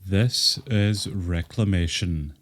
This is Reclamation,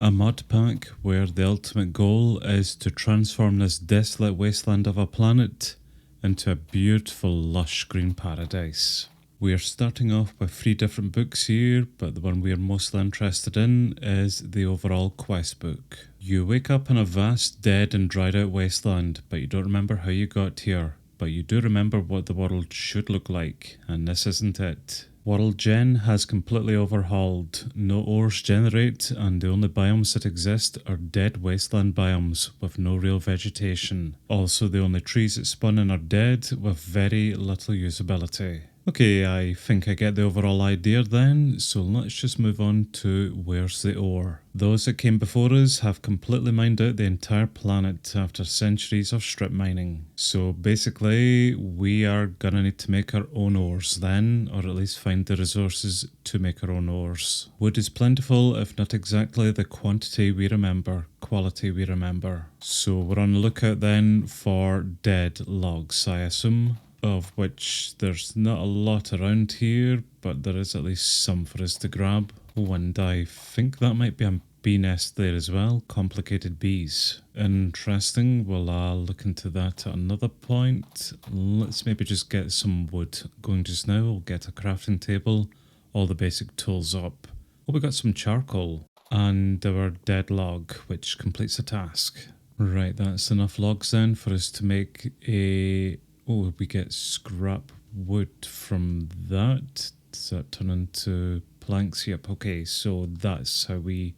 a mod pack where the ultimate goal is to transform this desolate wasteland of a planet into a beautiful lush green paradise. We are starting off with 3 different books here, but the one we are mostly interested in is the overall quest book. You wake up in a vast, dead and dried out wasteland, but you don't remember how you got here. But you do remember what the world should look like, and this isn't it. World Gen has completely overhauled. No ores generate, and the only biomes that exist are dead wasteland biomes with no real vegetation. Also, the only trees that spawn in are dead with very little usability. Okay, I think I get the overall idea then, so let's just move on to where's the ore. Those that came before us have completely mined out the entire planet after centuries of strip mining. So basically, we are gonna need to make our own ores then, or at least find the resources to make our own ores. Wood is plentiful, if not exactly the quantity we remember, quality we remember. So we're on the lookout then for dead logs, I assume, of which there's not a lot around here, but there is at least some for us to grab. Oh, and I think that might be a bee nest there as well, complicated bees. Interesting, we'll look into that at another point. Let's maybe just get some wood going just now. We'll get a crafting table, all the basic tools up. Oh, we got some charcoal and our dead log, which completes the task. Right, that's enough logs then for us to make a... Oh, we get scrap wood from that. Does that turn into planks? Yep, okay, so that's how we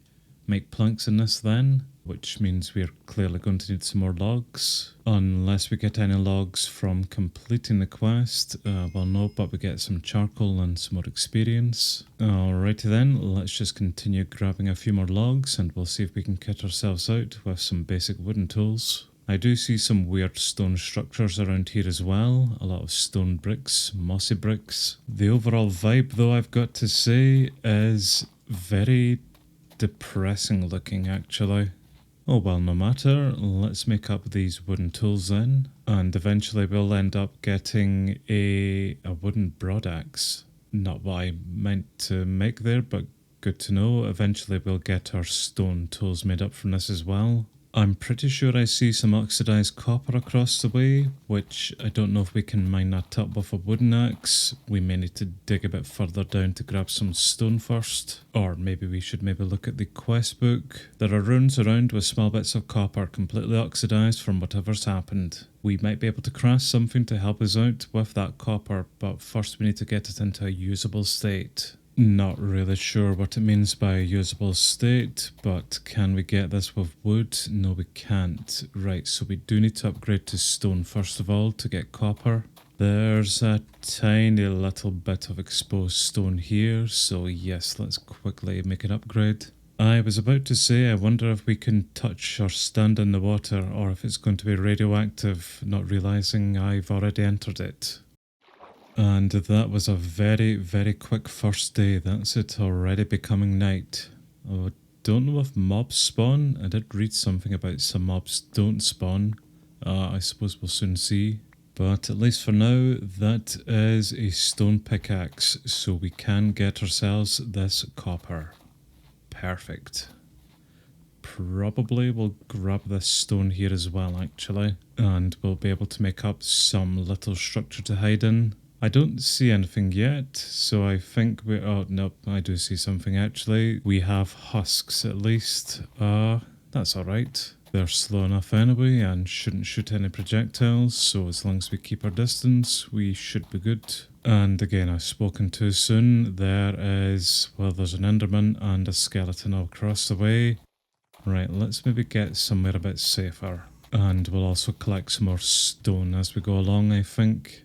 make planks in this then, which means we're clearly going to need some more logs. Unless we get any logs from completing the quest, well no, but we get some charcoal and some more experience. Alrighty then, let's just continue grabbing a few more logs and we'll see if we can kit ourselves out with some basic wooden tools. I do see some weird stone structures around here as well, a lot of stone bricks, mossy bricks. The overall vibe though, I've got to say, is very depressing looking actually. Oh well, no matter, let's make up these wooden tools then, and eventually we'll end up getting a wooden broadaxe. Not what I meant to make there, but good to know. Eventually we'll get our stone tools made up from this as well. I'm pretty sure I see some oxidized copper across the way, which I don't know if we can mine that up with a wooden axe. We may need to dig a bit further down to grab some stone first. Or maybe we should look at the quest book. There are runes around with small bits of copper completely oxidized from whatever's happened. We might be able to craft something to help us out with that copper, but first we need to get it into a usable state. Not really sure what it means by a usable state, but can we get this with wood? No, we can't. Right, so we do need to upgrade to stone first of all to get copper. There's a tiny little bit of exposed stone here, so yes, let's quickly make an upgrade. I was about to say, I wonder if we can touch or stand in the water, or if it's going to be radioactive, not realising I've already entered it. And that was a very, very quick first day. That's it, already becoming night. Oh, don't know if mobs spawn. I did read something about some mobs don't spawn. I suppose we'll soon see. But at least for now, that is a stone pickaxe, so we can get ourselves this copper. Perfect. Probably we'll grab this stone here as well, actually. And we'll be able to make up some little structure to hide in. I don't see anything yet, so I think we're... Oh, nope, I do see something actually. We have husks at least. That's alright. They're slow enough anyway and shouldn't shoot any projectiles, so as long as we keep our distance, we should be good. And again, I've spoken too soon. There is... Well, there's an enderman and a skeleton all across the way. Right, let's maybe get somewhere a bit safer. And we'll also collect some more stone as we go along, I think.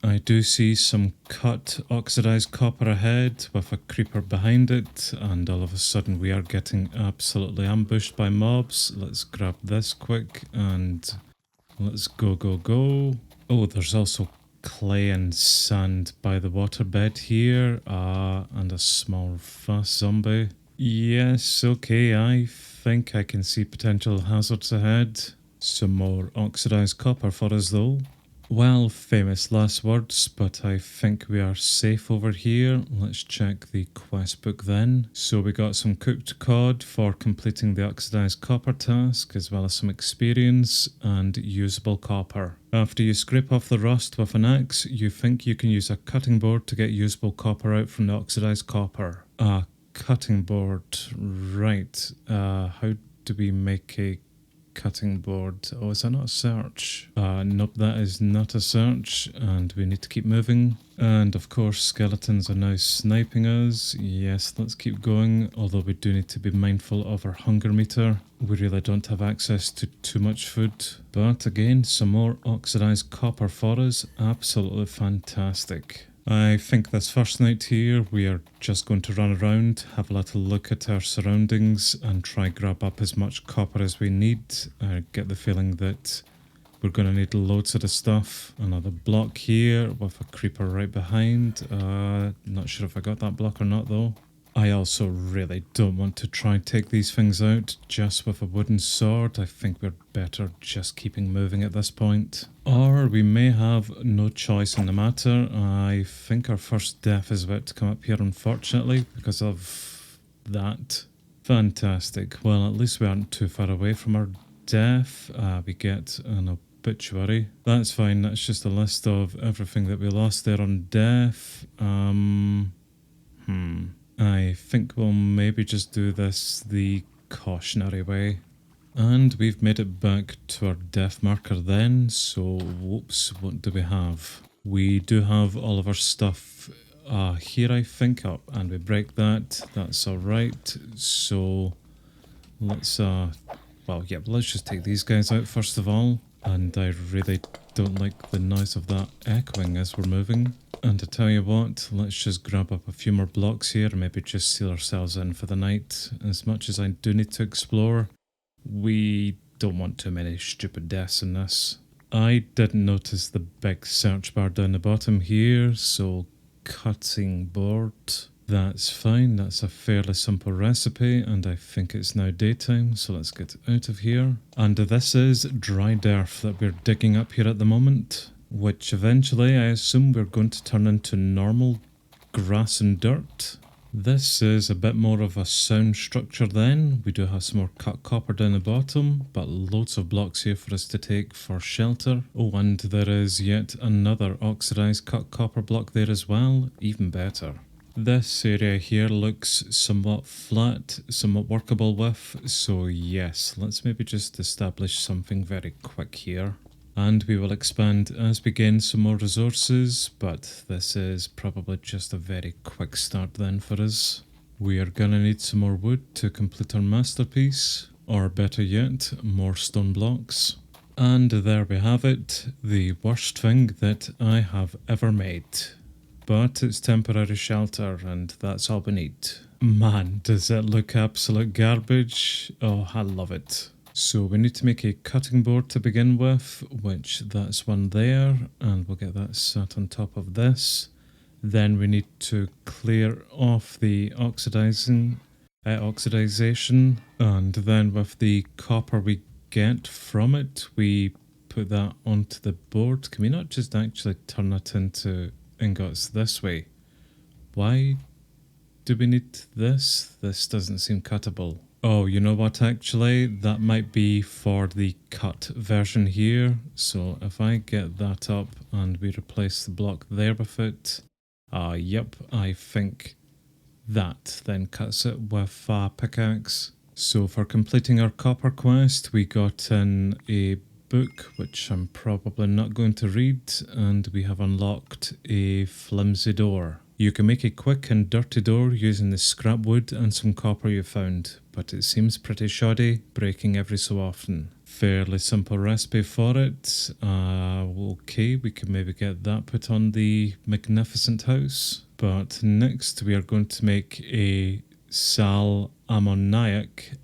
I do see some cut oxidized copper ahead with a creeper behind it, and all of a sudden we are getting absolutely ambushed by mobs. Let's grab this quick and let's go, go, go. Oh, there's also clay and sand by the waterbed here, and a small fast zombie. Yes, okay, I think I can see potential hazards ahead. Some more oxidized copper for us though. Well, famous last words, but I think we are safe over here. Let's check the quest book then. So we got some cooked cod for completing the oxidized copper task, as well as some experience and usable copper. After you scrape off the rust with an axe, you think you can use a cutting board to get usable copper out from the oxidized copper. A cutting board, right. How do we make a cutting board? Oh, is that not a search? Nope, that is not a search, and we need to keep moving. And of course, skeletons are now sniping us. Yes, let's keep going, although we do need to be mindful of our hunger meter. We really don't have access to too much food. But again, some more oxidized copper for us. Absolutely fantastic. I think this first night here we are just going to run around, have a little look at our surroundings and try grab up as much copper as we need. I get the feeling that we're going to need loads of the stuff. Another block here with a creeper right behind. Not sure if I got that block or not though. I also really don't want to try and take these things out just with a wooden sword. I think we're better just keeping moving at this point. Or we may have no choice in the matter. I think our first death is about to come up here, unfortunately, because of that. Fantastic. Well, at least we aren't too far away from our death. We get an obituary. That's fine. That's just a list of everything that we lost there on death. I think we'll maybe just do this the cautionary way. And we've made it back to our death marker then, so whoops, what do we have? We do have all of our stuff here, I think, up, and we break that. That's alright. So let's let's just take these guys out first of all. And I really don't like the noise of that echoing as we're moving. And to tell you what, let's just grab up a few more blocks here and maybe just seal ourselves in for the night. As much as I do need to explore, we don't want too many stupid deaths in this. I didn't notice the big search bar down the bottom here, so cutting board. That's fine, that's a fairly simple recipe, and I think it's now daytime, so let's get out of here. And this is dried earth that we're digging up here at the moment, which eventually I assume we're going to turn into normal grass and dirt. This is a bit more of a sound structure then. We do have some more cut copper down the bottom, but loads of blocks here for us to take for shelter. Oh, and there is yet another oxidized cut copper block there as well, even better. This area here looks somewhat flat, somewhat workable with, so yes, let's maybe just establish something very quick here. And we will expand as we gain some more resources, but this is probably just a very quick start then for us. We are gonna need some more wood to complete our masterpiece, or better yet, more stone blocks. And there we have it, the worst thing that I have ever made. But it's temporary shelter, and that's all we need. Man, does it look absolute garbage? Oh, I love it. So we need to make a cutting board to begin with, which that's one there, and we'll get that sat on top of this. Then we need to clear off the oxidization, and then with the copper we get from it, we put that onto the board. Can we not just actually turn it into ingots this way? Why do we need this? This doesn't seem cuttable. Oh, you know what, actually, that might be for the cut version here. So if I get that up and we replace the block there with it, yep, I think that then cuts it with a pickaxe. So for completing our copper quest, we got in a book, which I'm probably not going to read, and we have unlocked a flimsy door. You can make a quick and dirty door using the scrap wood and some copper you found, but it seems pretty shoddy, breaking every so often. Fairly simple recipe for it. Okay, we can maybe get that put on the magnificent house. But next we are going to make a sal ammoniac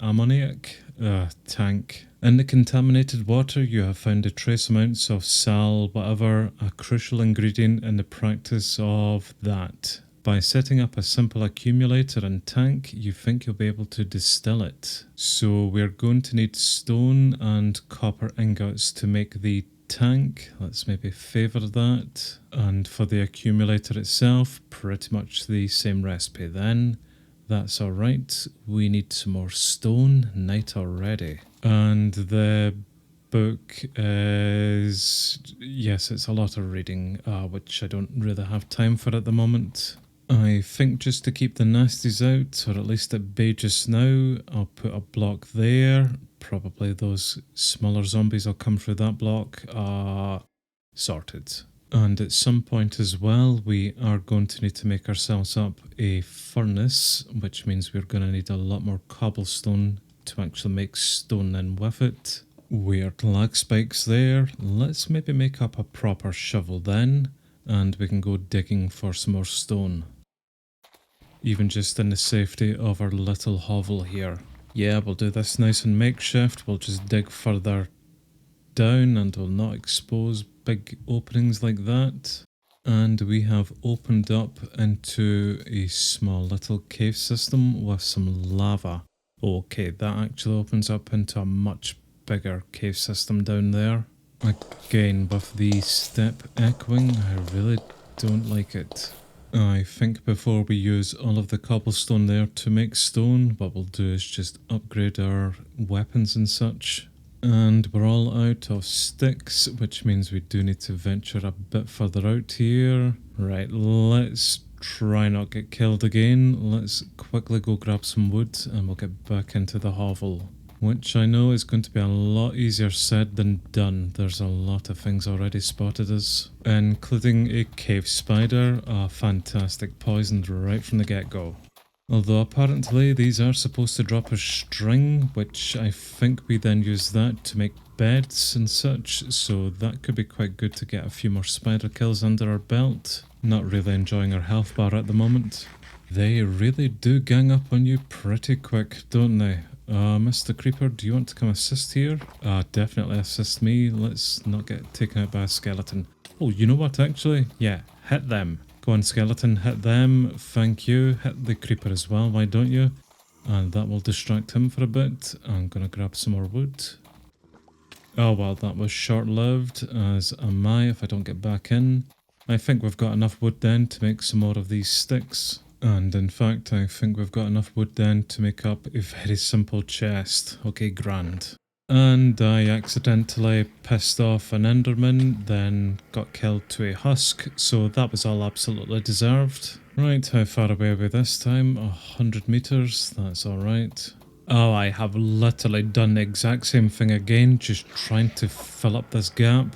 tank. In the contaminated water, you have found a trace amounts of sal, whatever, a crucial ingredient in the practice of that. By setting up a simple accumulator and tank, you think you'll be able to distill it. So we're going to need stone and copper ingots to make the tank, let's maybe favour that. And for the accumulator itself, pretty much the same recipe then. That's alright. We need some more stone. Night already. And the book is... yes, it's a lot of reading, which I don't really have time for at the moment. I think just to keep the nasties out, or at least at bay just now, I'll put a block there. Probably those smaller zombies will come through that block. Sorted. And at some point as well, we are going to need to make ourselves up a furnace, which means we're going to need a lot more cobblestone to actually make stone then with it. Weird lag spikes there. Let's maybe make up a proper shovel then, and we can go digging for some more stone. Even just in the safety of our little hovel here. Yeah, we'll do this nice and makeshift. We'll just dig further down and we'll not expose big openings like that. And we have opened up into a small little cave system with some lava. Okay, that actually opens up into a much bigger cave system down there. Again, with the step echoing, I really don't like it. I think before we use all of the cobblestone there to make stone, what we'll do is just upgrade our weapons and such. And we're all out of sticks, which means we do need to venture a bit further out here. Right, let's try not get killed again. Let's quickly go grab some wood and we'll get back into the hovel. Which I know is going to be a lot easier said than done. There's a lot of things already spotted us, including a cave spider, a fantastic poison right from the get-go. Although apparently these are supposed to drop a string, which I think we then use that to make beds and such, so that could be quite good to get a few more spider kills under our belt. Not really enjoying our health bar at the moment. They really do gang up on you pretty quick, don't they? Mr. Creeper, do you want to come assist here? Definitely assist me. Let's not get taken out by a skeleton. Oh, you know what actually? Yeah, hit them. Go on, skeleton, hit them. Thank you. Hit the creeper as well, why don't you? And that will distract him for a bit. I'm gonna grab some more wood. Oh well, that was short-lived, as am I if I don't get back in. I think we've got enough wood then to make some more of these sticks. And in fact, I think we've got enough wood then to make up a very simple chest. Okay, grand. And I accidentally pissed off an enderman, then got killed to a husk, so that was all absolutely deserved. Right, how far away are we this time? 100 meters, that's alright. Oh, I have literally done the exact same thing again, just trying to fill up this gap.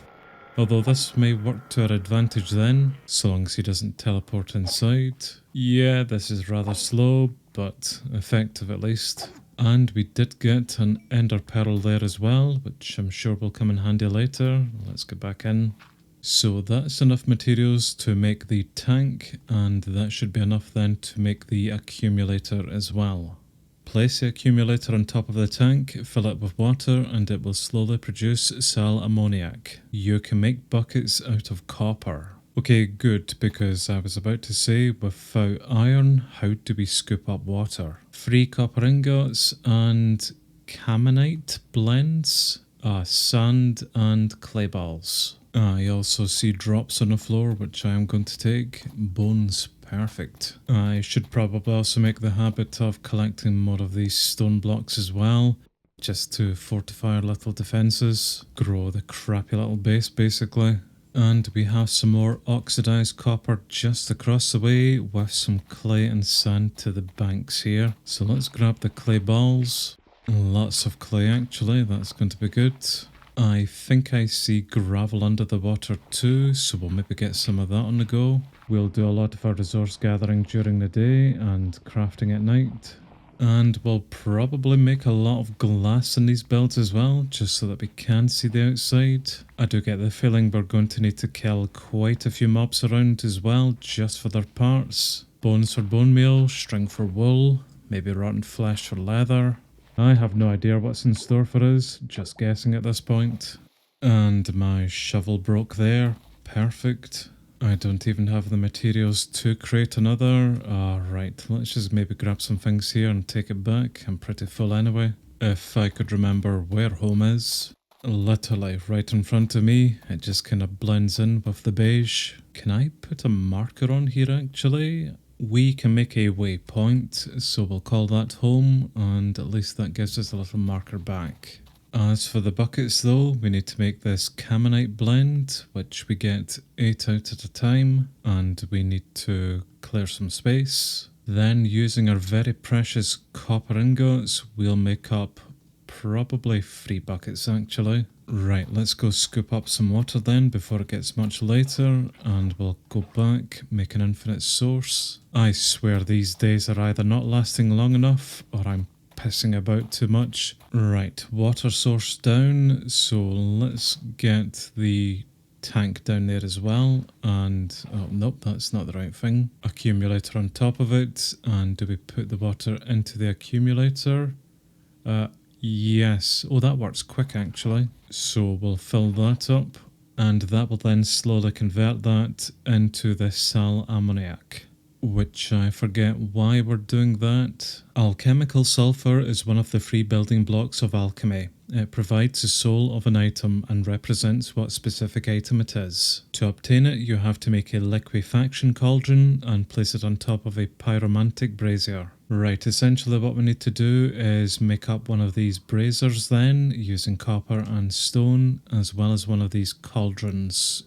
Although this may work to our advantage then, so long as he doesn't teleport inside. Yeah, this is rather slow, but effective at least. And we did get an ender pearl there as well, which I'm sure will come in handy later. Let's get back in. So that's enough materials to make the tank, and that should be enough then to make the accumulator as well. Place the accumulator on top of the tank, fill it with water, and it will slowly produce sal ammoniac. You can make buckets out of copper. Okay, good, because I was about to say, without iron, how do we scoop up water? 3 copper ingots and caminite blends, sand and clay balls. I also see drops on the floor, which I am going to take. Bones. Perfect. I should probably also make the habit of collecting more of these stone blocks as well, just to fortify our little defences, grow the crappy little base basically. And we have some more oxidized copper just across the way with some clay and sand to the banks here. So let's grab the clay balls. Lots of clay actually, that's going to be good. I think I see gravel under the water too, so we'll maybe get some of that on the go. We'll do a lot of our resource gathering during the day and crafting at night. And we'll probably make a lot of glass in these builds as well, just so that we can see the outside. I do get the feeling we're going to need to kill quite a few mobs around as well, just for their parts. Bones for bone meal, string for wool, maybe rotten flesh for leather. I have no idea what's in store for us, just guessing at this point. And my shovel broke there, perfect. I don't even have the materials to create another. Right, let's just maybe grab some things here and take it back. I'm pretty full anyway. If I could remember where home is. literally right in front of me. It just kind of blends in with the beige. Can I put a marker on here actually? We can make a waypoint, so we'll call that home, and at least that gives us a little marker back. As for the buckets though, we need to make this Camonite blend, which we get 8 out at a time, and we need to clear some space. Then using our very precious copper ingots, we'll make up probably 3 buckets actually. Right, let's go scoop up some water then before it gets much later, and we'll go back, make an infinite source. I swear these days are either not lasting long enough or I'm pissing about too much. Right, water source down, so let's get the tank down there as well, and oh nope, that's not the right thing. Accumulator on top of it, and do we put the water into the accumulator? Yes. Oh, that works quick actually. So we'll fill that up, and that will then slowly convert that into the sal ammoniac, which I forget why we're doing that. Alchemical sulfur is one of the 3 building blocks of alchemy. It provides the soul of an item and represents what specific item it is. To obtain it, you have to make a liquefaction cauldron and place it on top of a pyromantic brazier. Right, essentially what we need to do is make up one of these braziers then, using copper and stone, as well as one of these cauldrons.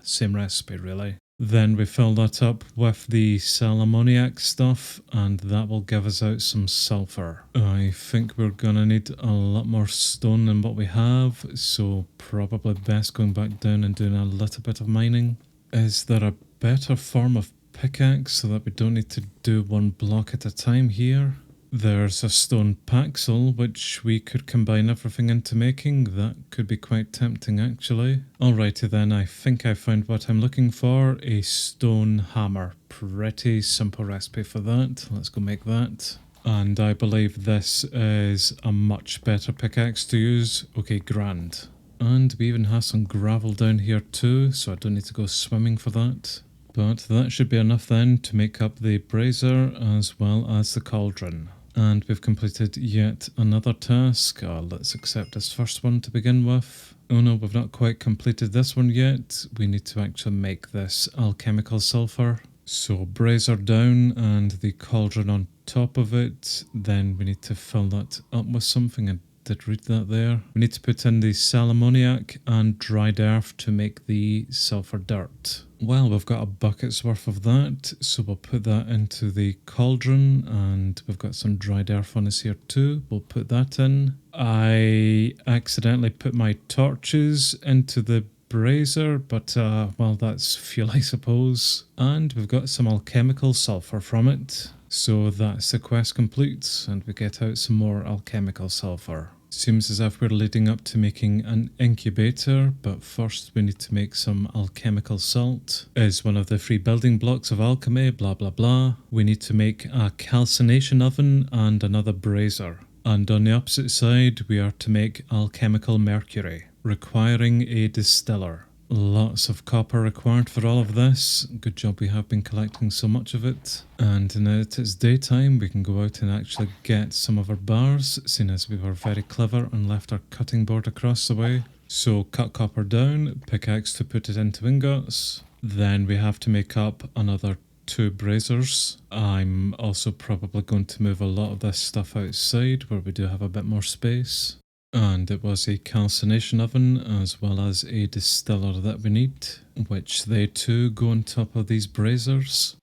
Same recipe really. Then we fill that up with the sal ammoniac stuff, and that will give us out some sulfur. I think we're gonna need a lot more stone than what we have, so probably best going back down and doing a little bit of mining. Is there a better form of pickaxe so that we don't need to do 1 block at a time here? There's a stone paxel, which we could combine everything into making. That could be quite tempting actually. Alrighty then, I think I found what I'm looking for, a stone hammer. Pretty simple recipe for that. Let's go make that. And I believe this is a much better pickaxe to use. Okay, grand. And we even have some gravel down here too, so I don't need to go swimming for that. But that should be enough then to make up the brazier as well as the cauldron. And we've completed yet another task. Let's accept this first one to begin with. Oh no, we've not quite completed this one yet. We need to actually make this alchemical sulfur. So brazier down and the cauldron on top of it. Then we need to fill that up with something. I did read that there. We need to put in the sal ammoniac and dried earth to make the sulfur dirt. Well, we've got a bucket's worth of that, so we'll put that into the cauldron, and we've got some dried earth on us here too. We'll put that in. I accidentally put my torches into the brazier, but well, that's fuel I suppose. And we've got some alchemical sulfur from it. So that's the quest complete, and we get out some more alchemical sulfur. Seems as if we're leading up to making an incubator, but first we need to make some alchemical salt. Is one of the 3 building blocks of alchemy, blah blah blah. We need to make a calcination oven and another brazier. And on the opposite side we are to make alchemical mercury, requiring a distiller. Lots of copper required for all of this. Good job we have been collecting so much of it. And now that it's daytime, we can go out and actually get some of our bars, seeing as we were very clever and left our cutting board across the way. So cut copper down, pickaxe to put it into ingots. Then we have to make up another 2 braziers. I'm also probably going to move a lot of this stuff outside where we do have a bit more space. And it was a calcination oven as well as a distiller that we need, which they too go on top of these braziers.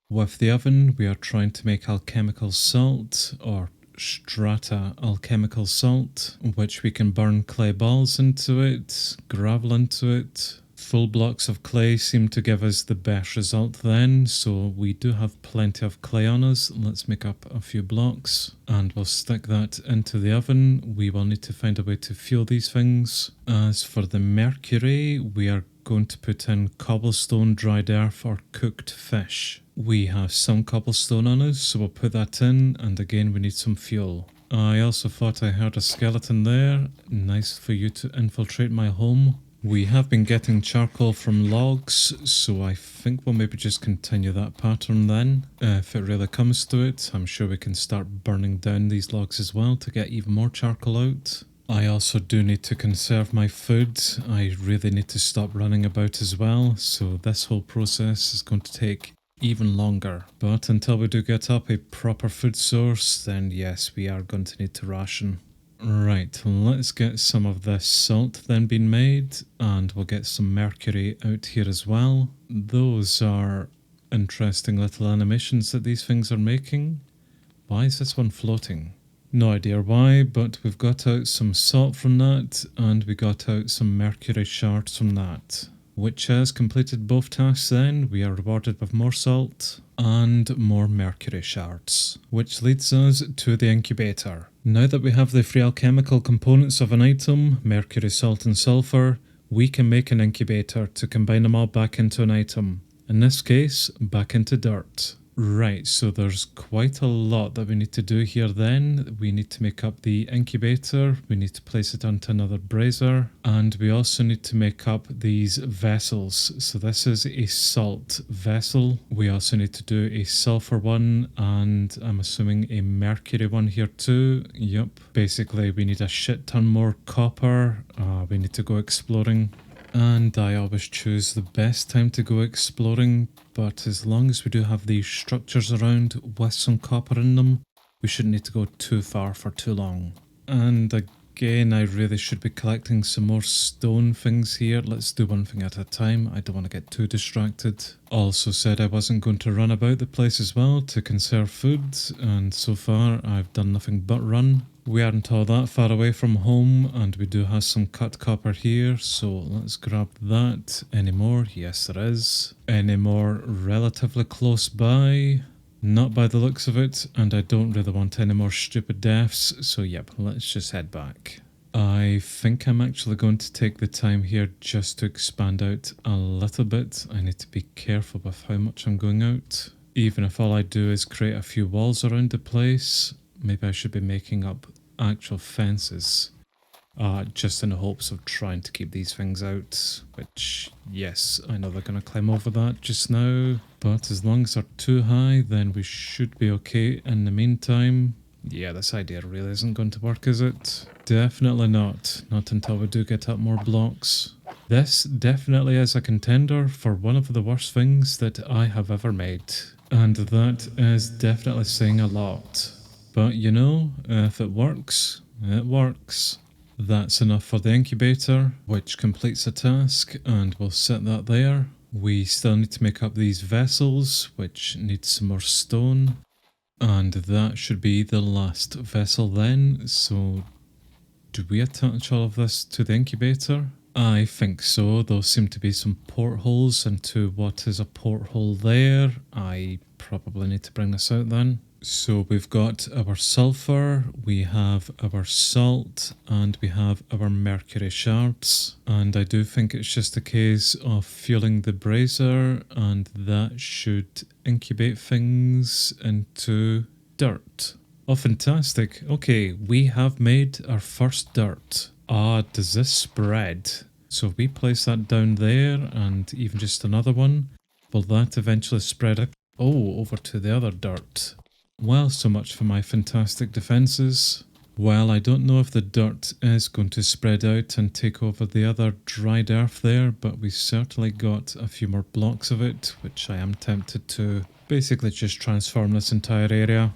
With the oven we are trying to make alchemical salt, or strata alchemical salt, which we can burn clay balls into it, gravel into it. Full blocks of clay seem to give us the best result then, so we do have plenty of clay on us. Let's make up a few blocks and we'll stick that into the oven. We will need to find a way to fuel these things. As for the mercury, we are going to put in cobblestone, dried earth or cooked fish. We have some cobblestone on us, so we'll put that in, and again we need some fuel. I also thought I heard a skeleton there. Nice for you to infiltrate my home. We have been getting charcoal from logs, so I think we'll maybe just continue that pattern then. If it really comes to it, I'm sure we can start burning down these logs as well to get even more charcoal out. I also do need to conserve my food. I really need to stop running about as well, so this whole process is going to take even longer. But until we do get up a proper food source, then yes, we are going to need to ration. Right, let's get some of this salt then being made, and we'll get some mercury out here as well. Those are interesting little animations that these things are making. Why is this one floating? No idea why, but we've got out some salt from that, and we got out some mercury shards from that. Which has completed both tasks then. We are rewarded with more salt and more mercury shards. Which leads us to the incubator. Now that we have the free alchemical components of an item, mercury, salt and sulfur, we can make an incubator to combine them all back into an item. In this case, back into dirt. Right, so there's quite a lot that we need to do here then. We need to make up the incubator, we need to place it onto another brazier, and we also need to make up these vessels. So this is a salt vessel. We also need to do a sulfur one, and I'm assuming a mercury one here too. Yup. Basically, we need a shit ton more copper. We need to go exploring. And I always choose the best time to go exploring, but as long as we do have these structures around with some copper in them, we shouldn't need to go too far for too long. And again, I really should be collecting some more stone things here. Let's do one thing at a time. I don't want to get too distracted. Also said I wasn't going to run about the place as well to conserve food, and so far I've done nothing but run. We aren't all that far away from home, and we do have some cut copper here, so let's grab that. Any more? Yes, there is. Any more relatively close by? Not by the looks of it, and I don't really want any more stupid deaths, so yep, let's just head back. I think I'm actually going to take the time here just to expand out a little bit. I need to be careful with how much I'm going out. Even if all I do is create a few walls around the place, maybe I should be making up actual fences. Just in the hopes of trying to keep these things out, which, yes, I know they're going to climb over that just now, but as long as they're too high, then we should be okay in the meantime. Yeah, this idea really isn't going to work, is it? Definitely not. Not until we do get up more blocks. This definitely is a contender for one of the worst things that I have ever made. And that is definitely saying a lot. But you know, if it works, it works. That's enough for the incubator, which completes the task, and we'll set that there. We still need to make up these vessels, which need some more stone. And that should be the last vessel then, so do we attach all of this to the incubator? I think so. There seem to be some portholes into what is a porthole there. I probably need to bring this out then. So we've got our sulfur, we have our salt, and we have our mercury shards. And I do think it's just a case of fueling the brazier, and that should incubate things into dirt. Oh, fantastic. Okay, we have made our first dirt. Does this spread? So if we place that down there, and even just another one, will that eventually spread it? Oh, over to the other dirt. Well, so much for my fantastic defences. Well, I don't know if the dirt is going to spread out and take over the other dried earth there, but we certainly got a few more blocks of it, which I am tempted to basically just transform this entire area.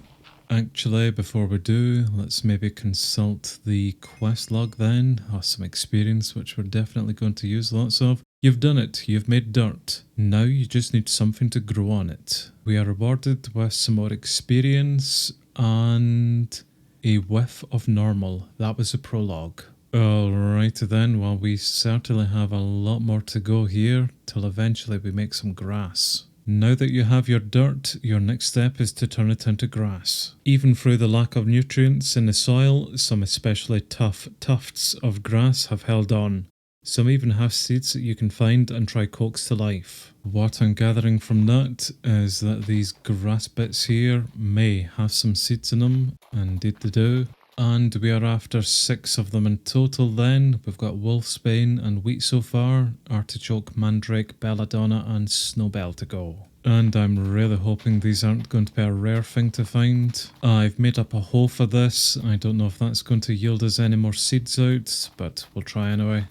Actually, before we do, let's maybe consult the quest log then. Some experience, which we're definitely going to use lots of. You've done it, you've made dirt. Now you just need something to grow on it. We are rewarded with some more experience and a whiff of normal. That was the prologue. Alright then, well we certainly have a lot more to go here till eventually we make some grass. Now that you have your dirt, your next step is to turn it into grass. Even through the lack of nutrients in the soil, some especially tough tufts of grass have held on. Some even have seeds that you can find and try coax to life. What I'm gathering from that is that these grass bits here may have some seeds in them, indeed they do. And we are after 6 of them in total then. We've got wolfsbane and wheat so far, artichoke, mandrake, belladonna and snowbell to go. And I'm really hoping these aren't going to be a rare thing to find. I've made up a hole for this. I don't know if that's going to yield us any more seeds out, but we'll try anyway.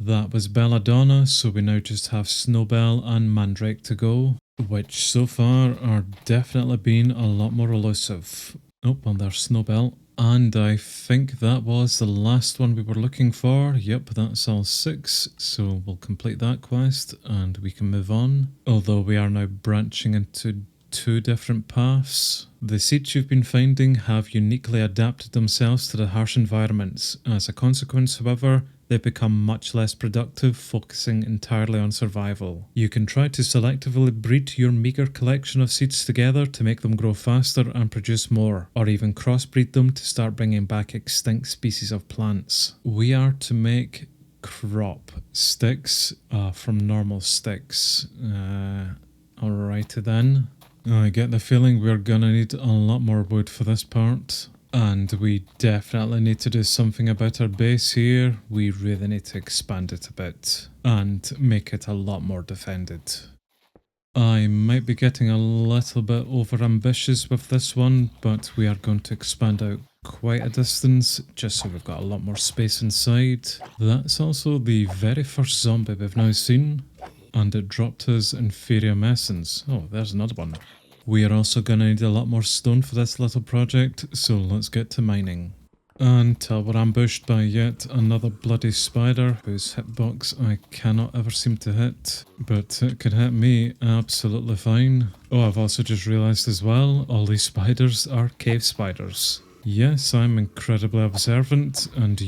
That was Belladonna, so we now just have Snowbell and Mandrake to go, which so far are definitely being a lot more elusive. Oh, well there's Snowbell. And I think that was the last one we were looking for. Yep, that's all 6, so we'll complete that quest and we can move on. Although we are now branching into 2 different paths. The seeds you've been finding have uniquely adapted themselves to the harsh environments. As a consequence, however, they become much less productive, focusing entirely on survival. You can try to selectively breed your meager collection of seeds together to make them grow faster and produce more, or even crossbreed them to start bringing back extinct species of plants. We are to make crop sticks from normal sticks. Alrighty then. I get the feeling we're gonna need a lot more wood for this part. And we definitely need to do something about our base here. We really need to expand it a bit and make it a lot more defended. I might be getting a little bit over ambitious with this one, but we are going to expand out quite a distance just so we've got a lot more space inside. That's also the very first zombie we've now seen, and it dropped us Inferium Essence. Oh, there's another one. We are also going to need a lot more stone for this little project, so let's get to mining. Until we're ambushed by yet another bloody spider whose hitbox I cannot ever seem to hit, but it could hit me absolutely fine. Oh, I've also just realised as well, all these spiders are cave spiders. Yes, I'm incredibly observant, and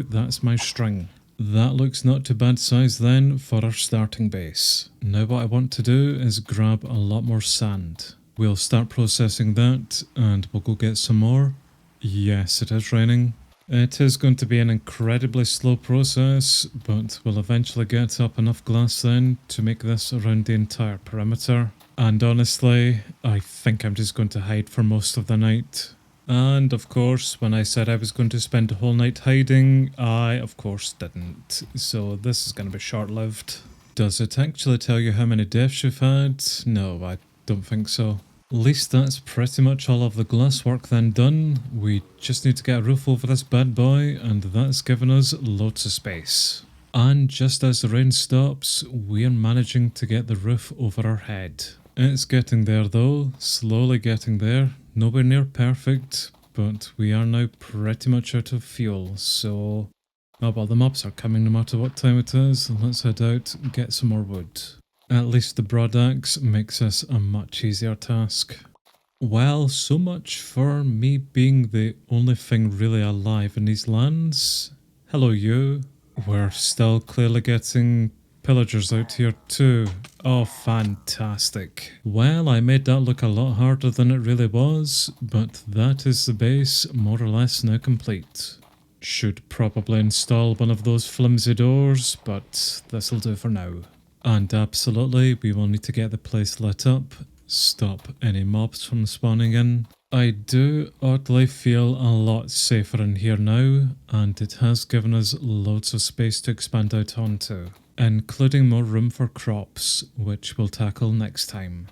that's my string. That looks not too bad size then for our starting base. Now what I want to do is grab a lot more sand. We'll start processing that and we'll go get some more. Yes, it is raining. It is going to be an incredibly slow process, but we'll eventually get up enough glass then to make this around the entire perimeter. And honestly, I think I'm just going to hide for most of the night. And of course, when I said I was going to spend the whole night hiding, I of course didn't. So this is going to be short-lived. Does it actually tell you how many deaths you've had? No, I don't think so. At least that's pretty much all of the glass work then done. We just need to get a roof over this bad boy, and that's given us loads of space. And just as the rain stops, we're managing to get the roof over our head. It's getting there though, slowly getting there. Nowhere near perfect, but we are now pretty much out of fuel, so... Oh well, the mobs are coming no matter what time it is. Let's head out and get some more wood. At least the broad axe makes this a much easier task. Well, so much for me being the only thing really alive in these lands. Hello you. We're still clearly getting pillagers out here too. Oh, fantastic. Well, I made that look a lot harder than it really was, but that is the base more or less now complete. Should probably install one of those flimsy doors, but this'll do for now. And absolutely, we will need to get the place lit up, stop any mobs from spawning in. I do oddly feel a lot safer in here now, and it has given us loads of space to expand out onto, including more room for crops, which we'll tackle next time.